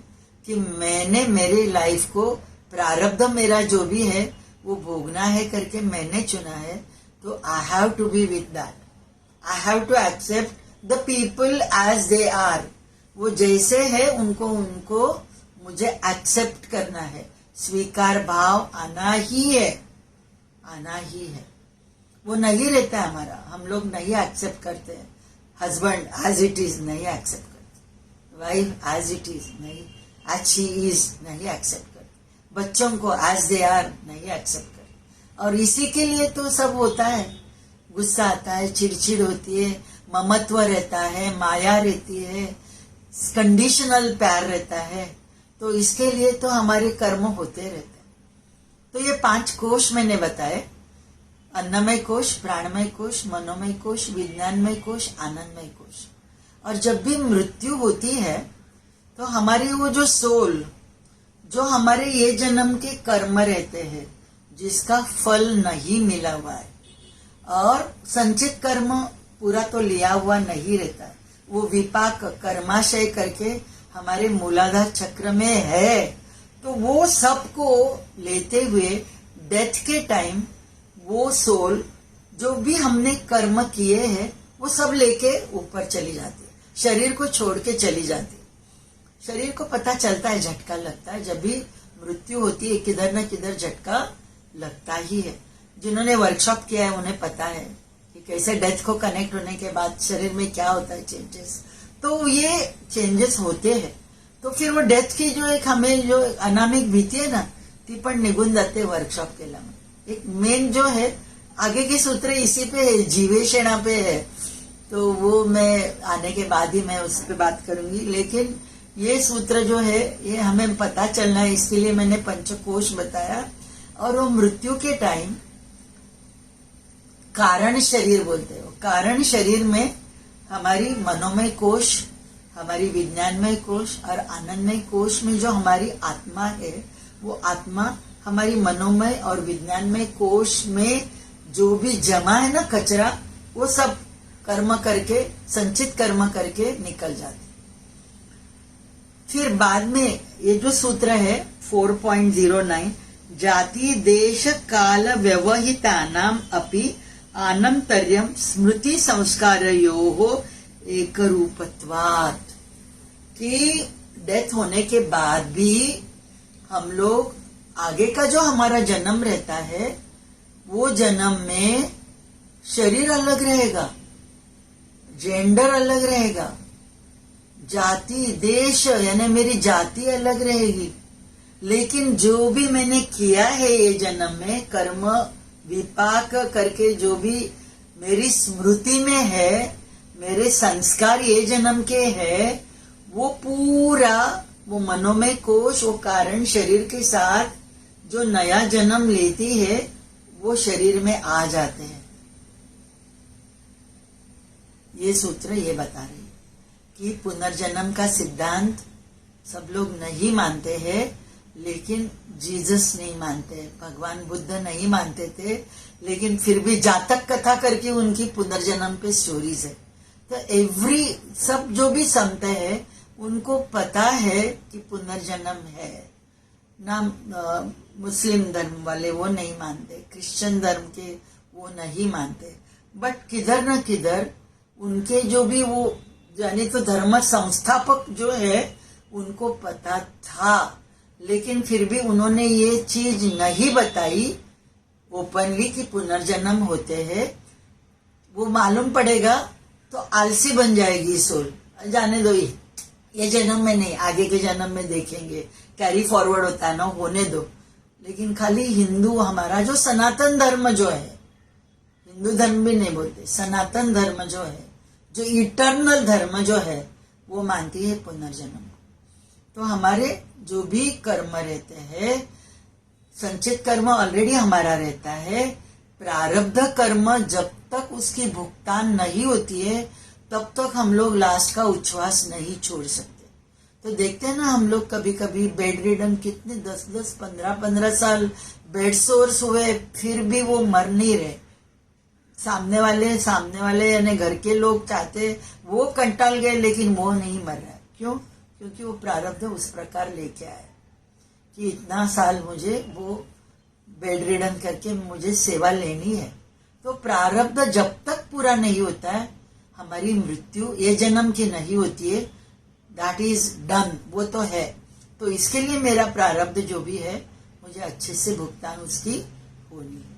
कि मैंने मेरी लाइफ को प्रारब्ध मेरा जो भी है वो भोगना है करके मैंने चुना है। तो I have to be with that, I have to accept the people as they are, वो जैसे है उनको मुझे एक्सेप्ट करना है। स्वीकार भाव आना ही है, आना ही है। वो नहीं रहता है हमारा, हम लोग नहीं एक्सेप्ट करते हैं। हस्बैंड एज इट इज नहीं एक्सेप्ट करते, वाइफ एज इट इज नहीं, एज शी इज नहीं एक्सेप्ट करते, बच्चों को एज दे आर नहीं एक्सेप्ट करते। और इसी के लिए तो सब होता है, गुस्सा आता है, चिड़चिड़ होती है, ममत्व रहता है, माया रहती है, कंडीशनल प्यार रहता है। तो इसके लिए तो हमारे कर्म होते रहते हैं। तो ये 5 कोश मैंने बताए, अन्नमय कोश, प्राणमय कोश, मनोमय कोश, विज्ञानमय कोश, आनंदमय कोश। और जब भी मृत्यु होती है तो हमारी वो जो सोल, जो हमारे ये जन्म के कर्म रहते हैं जिसका फल नहीं मिला हुआ है, और संचित कर्म पूरा तो लिया हुआ नहीं रहता है, वो विपाक कर्माशय करके हमारे मूलाधार चक्र में है। तो वो सबको लेते हुए डेथ के टाइम वो सोल जो भी हमने कर्म किए हैं वो सब लेके ऊपर चली जाती है, शरीर को छोड़ के चली जाती है। शरीर को पता चलता है, झटका लगता है, जब भी मृत्यु होती है किधर न किधर झटका लगता ही है। जिन्होंने वर्कशॉप किया है उन्हें पता है कि कैसे डेथ को कनेक्ट होने के बाद शरीर में क्या होता है चेंजेस। तो ये चेंजेस होते हैं। तो फिर वो डेथ की जो एक हमें जो अनामिक भीती है ना, ती पण निघून जाते वर्कशॉप केला। एक मेन जो है आगे के सूत्र इसी पे है, जीवेशणा पे है, तो वो मैं आने के बाद ही मैं उस पर बात करूंगी। लेकिन ये सूत्र जो है ये हमें पता चलना है, इसके लिए मैंने पंचकोश बताया। और वो मृत्यु के टाइम कारण शरीर बोलते हो, कारण शरीर में हमारी मनोमय कोश, हमारी विज्ञानमय कोश और आनंदमय कोश में जो हमारी आत्मा है, वो आत्मा हमारी मनोमय और विज्ञानमय कोश में जो भी जमा है ना कचरा, वो सब कर्म करके, संचित कर्म करके निकल जाते। फिर बाद में ये जो सूत्र है 4.09, जाति देश काल व्यवहितानाम अपि आनंतर्यम स्मृति संस्कारयोः एक रूपत्वात्, कि डेथ होने के बाद भी हम लोग आगे का जो हमारा जन्म रहता है वो जन्म में शरीर अलग रहेगा, जेंडर अलग रहेगा, जाति देश यानी मेरी जाति अलग रहेगी, लेकिन जो भी मैंने किया है ये जन्म में कर्म विपाक करके जो भी मेरी स्मृति में है, मेरे संस्कार ये जन्म के है, वो पूरा वो मनोमय कोश, वो कारण शरीर के साथ जो नया जन्म लेती है वो शरीर में आ जाते हैं। ये सूत्र ये बता रही है कि पुनर्जन्म का सिद्धांत सब लोग नहीं मानते हैं, लेकिन जीसस नहीं मानते, भगवान बुद्ध नहीं मानते थे, लेकिन फिर भी जातक कथा करके उनकी पुनर्जन्म पे स्टोरीज है। तो सब जो भी संत है उनको पता है कि पुनर्जन्म है ना। मुस्लिम धर्म वाले वो नहीं मानते, क्रिश्चियन धर्म के वो नहीं मानते, बट किधर न किधर उनके जो भी वो यानी तो धर्म संस्थापक जो है उनको पता था, लेकिन फिर भी उन्होंने ये चीज नहीं बताई ओपनली कि पुनर्जन्म होते हैं। वो मालूम पड़ेगा तो आलसी बन जाएगी सोल, जाने दो ये जन्म में नहीं, आगे के जन्म में देखेंगे, कैरी फॉरवर्ड होता है ना, होने दो। लेकिन खाली हिंदू हमारा जो सनातन धर्म जो है, हिंदू धर्म भी नहीं बोलते, सनातन धर्म जो है, जो इटर्नल धर्म जो है, वो मानती है पुनर्जन्म। तो हमारे जो भी कर्म रहते हैं, संचित कर्म ऑलरेडी हमारा रहता है, प्रारब्ध कर्म जब तक उसकी भुगतान नहीं होती है तब तक हम लोग लास्ट का उच्छ्वास नहीं छोड़ सकते। तो देखते हैं ना हम लोग कभी कभी बेड रिडन कितने 10-10, 15-15 साल बेड सोर्स हुए, फिर भी वो मर नहीं रहे। सामने वाले यानी घर के लोग चाहते वो कंटाल गए, लेकिन वो नहीं मर रहा है। क्यों? क्योंकि वो प्रारब्ध उस प्रकार लेके आए कि इतना साल मुझे वो बेड रिडन करके मुझे सेवा लेनी है। तो प्रारब्ध जब तक पूरा नहीं होता है, हमारी मृत्यु ये जन्म की नहीं होती है, दैट इज डन, वो तो है। तो इसके लिए मेरा प्रारब्ध जो भी है मुझे अच्छे से भुगतान उसकी होनी है।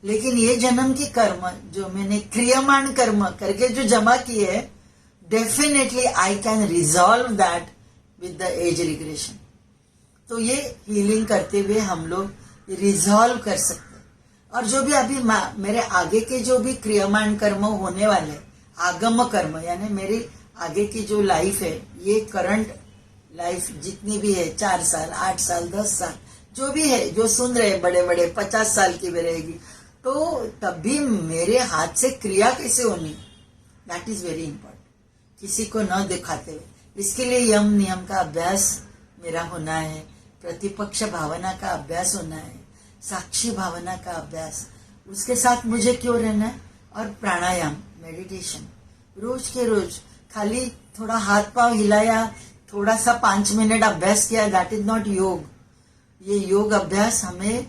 लेकिन ये जन्म की कर्म जो मैंने क्रियमाण कर्म करके जो जमा किए है, definitely I can resolve that with the age regression. तो ये हीलिंग करते हुए हम लोग रिजॉल्व कर सकते हैं। और जो भी अभी मेरे आगे के जो भी क्रियमाण कर्म होने वाले, आगम कर्म यानी मेरी आगे की जो लाइफ है, ये करंट लाइफ जितनी भी है, 4 साल, 8 साल, 10 साल, जो भी है, जो सुन रहे बड़े बड़े 50 साल की भी रहेगी, तो तब भी मेरे हाथ से क्रिया कैसे होनी, दैट इज वेरी इंपॉर्टेंट। किसी को न दिखाते हुए, इसके लिए यम नियम का अभ्यास मेरा होना है, प्रतिपक्ष भावना का अभ्यास होना है, साक्षी भावना का अभ्यास, उसके साथ मुझे क्यों रहना है, और प्राणायाम, मेडिटेशन रोज के रोज। खाली थोड़ा हाथ पांव हिलाया, थोड़ा सा 5 मिनट अभ्यास किया, दैट इज नॉट योग। ये योग अभ्यास हमें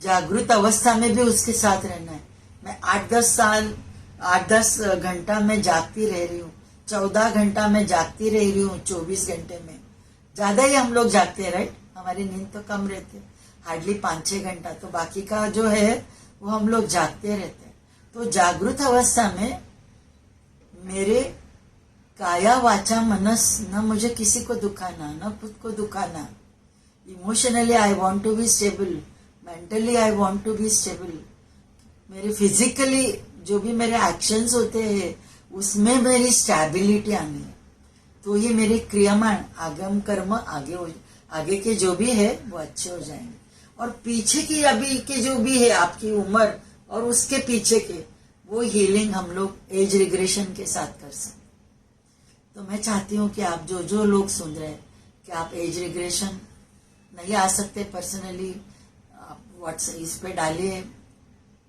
जागृत अवस्था में भी उसके साथ रहना है। मैं 8-10 घंटा में जागती रह रही हूँ, 14 घंटा में जागती रह रही हूँ, 24 घंटे में ज्यादा ही हम लोग जागते हैं, राइट। हमारी नींद तो कम रहती है, हार्डली 5-6 घंटा, तो बाकी का जो है वो हम लोग जागते रहते हैं। तो जागृत अवस्था में मेरे काया वाचा मनस, न मुझे किसी को दुखाना, न खुद को दुखाना। Emotionally I want to be stable, mentally I want to be stable. मेरे फिजिकली जो भी मेरे एक्शंस होते हैं उसमें मेरी स्टेबिलिटी आनी है। तो ये मेरे क्रियामाण आगम कर्म आगे के जो भी है वो अच्छे हो जाएंगे। और पीछे की अभी के जो भी है आपकी उम्र और उसके पीछे के, वो हीलिंग हम लोग एज रिग्रेशन के साथ कर सकते। तो मैं चाहती हूँ कि आप जो लोग सुन रहे हैं कि आप एज रिग्रेशन नहीं आ सकते पर्सनली, आप व्हाट्सएप इस पे डालिए,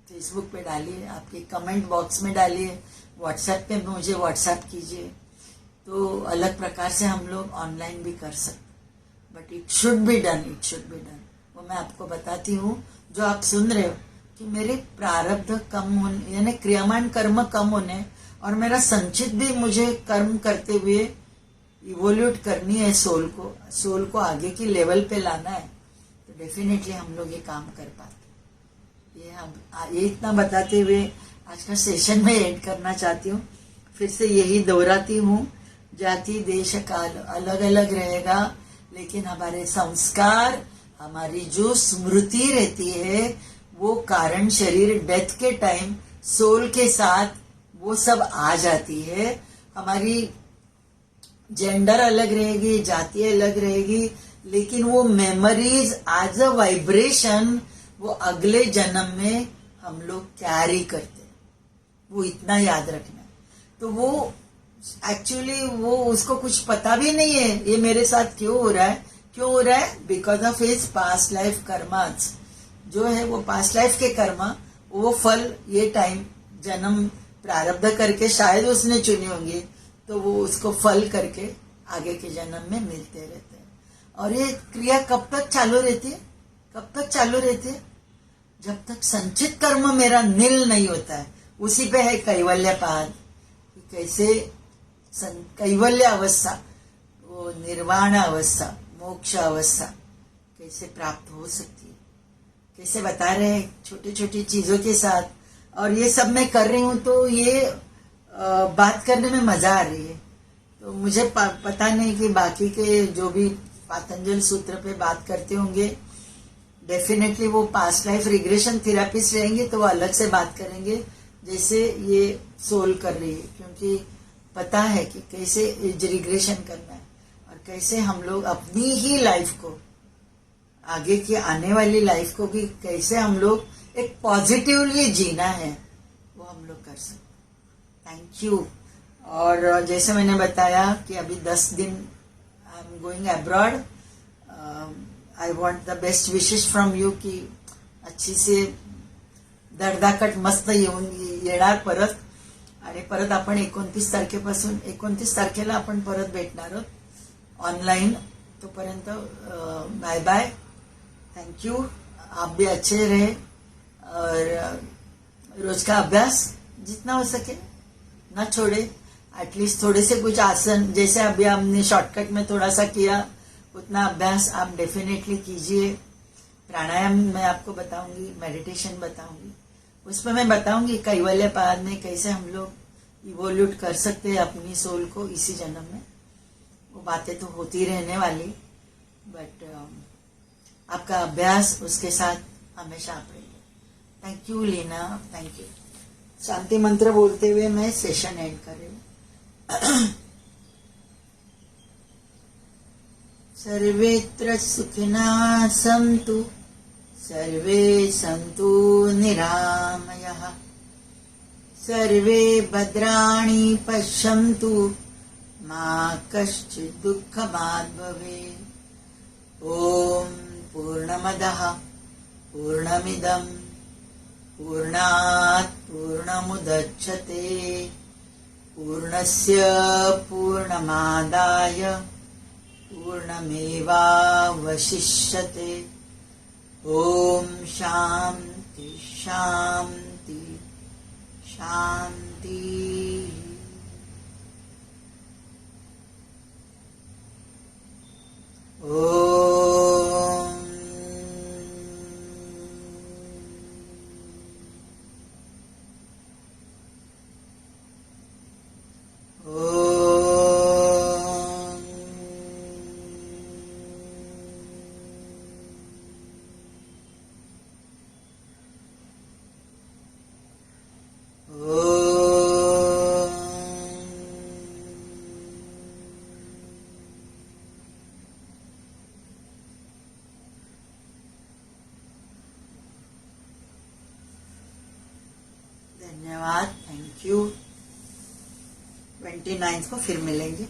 फेसबुक पे डालिए, आपके कमेंट बॉक्स में डालिए, व्हाट्सएप पे मुझे व्हाट्सएप कीजिए। तो अलग प्रकार से हम लोग ऑनलाइन भी कर सकते, but it should be done, it should be done. वो मैं आपको बताती हूँ, जो आप सुन रहे हो कि मेरे प्रारब्ध कम होने यानी क्रियामान कर्म कम होने और मेरा संचित भी मुझे कर्म करते हुए इवोल्यूट करनी है, सोल को आगे की लेवल पे लाना है, तो डेफिनेटली हम लोग ये काम कर पाते। ये इतना बताते हुए आज का सेशन में एंड करना चाहती हूँ। फिर से यही दोहराती हूँ, जाति देश काल अलग अलग रहेगा, लेकिन हमारे संस्कार, हमारी जो स्मृति रहती है, वो कारण शरीर डेथ के टाइम सोल के साथ वो सब आ जाती है। हमारी जेंडर अलग रहेगी, जाति अलग रहेगी, लेकिन वो मेमोरीज एज अ वाइब्रेशन वो अगले जन्म में हम लोग कैरी करते हैं। वो इतना याद रखना है। तो वो एक्चुअली वो उसको कुछ पता भी नहीं है ये मेरे साथ क्यों हो रहा है, क्यों हो रहा है, because of his past life karmas. जो है वो पास्ट लाइफ के कर्मा, वो फल ये टाइम जन्म प्रारब्ध करके शायद उसने चुने होंगे, तो वो उसको फल करके आगे के जन्म में मिलते रहते हैं। और ये क्रिया कब तक चालू रहती है, कब तक चालू रहती है, जब तक संचित कर्म मेरा नील नहीं होता है। उसी पे है कैवल्य पाद, कैसे कैवल्य अवस्था, वो निर्वाण अवस्था, मोक्ष अवस्था कैसे प्राप्त हो सकती है, कैसे बता रहे हैं छोटी छोटी चीजों के साथ। और ये सब मैं कर रही हूँ तो ये बात करने में मजा आ रही है। तो मुझे पता नहीं कि बाकी के जो भी पातंजल सूत्र पे बात करते होंगे, डेफिनेटली वो पास्ट लाइफ रिग्रेशन थेरापिस्ट रहेंगे तो वो अलग से बात करेंगे, जैसे ये सोल कर रही है, क्योंकि पता है कि कैसे रिग्रेशन करना है और कैसे हम लोग अपनी ही लाइफ को, आगे की आने वाली लाइफ को भी कैसे हम लोग एक पॉजिटिवली जीना है, वो हम लोग कर सकते। Thank you. और जैसे मैंने बताया कि अभी 10 दिन I am going abroad, I want the best wishes from you की अच्छी से धडधाकट मस्त येणार परत। आणि परत आपण 29 तारखेपासून 29 तारखेला आपण परत भेटणार आहोत ऑनलाइन। तोपर्यंत बाय बाय, थैंक यू। आप भी अच्छे रहे और रोज का अभ्यास जितना हो सके ना छोड़े। एटलीस्ट थोड़े से कुछ आसन, जैसे अभी हमने शॉर्टकट में थोड़ा सा किया, उतना अभ्यास आप डेफिनेटली कीजिए। प्राणायाम मैं आपको बताऊंगी, मेडिटेशन बताऊंगी, उसमें मैं बताऊंगी कैवल्य पाद में कैसे हम लोग इवोल्यूट कर सकते हैं अपनी सोल को इसी जन्म में। वो बातें तो होती रहने वाली, बट आपका अभ्यास उसके साथ हमेशा आप रहिए। Thank you Leena, thank you. शांति मंत्र बोलते हुए मैं सेशन एंड कर रही हूँ। सर्वेत्र सुखिनः सन्तु, सर्वे सन्तु निरामयः, सर्वे भद्राणि पश्यन्तु, मा कश्चित् दुःखभाग् भवेत्। ॐ पूर्णमदः पूर्णमिदं पूर्णात् पूर्णमुदच्यते, पूर्णस्य पूर्णमादाय पूर्णमेवावशिष्यते। ओम शांति शांति शांति। ओम धन्यवाद, थैंक यू। 29 को फिर मिलेंगे।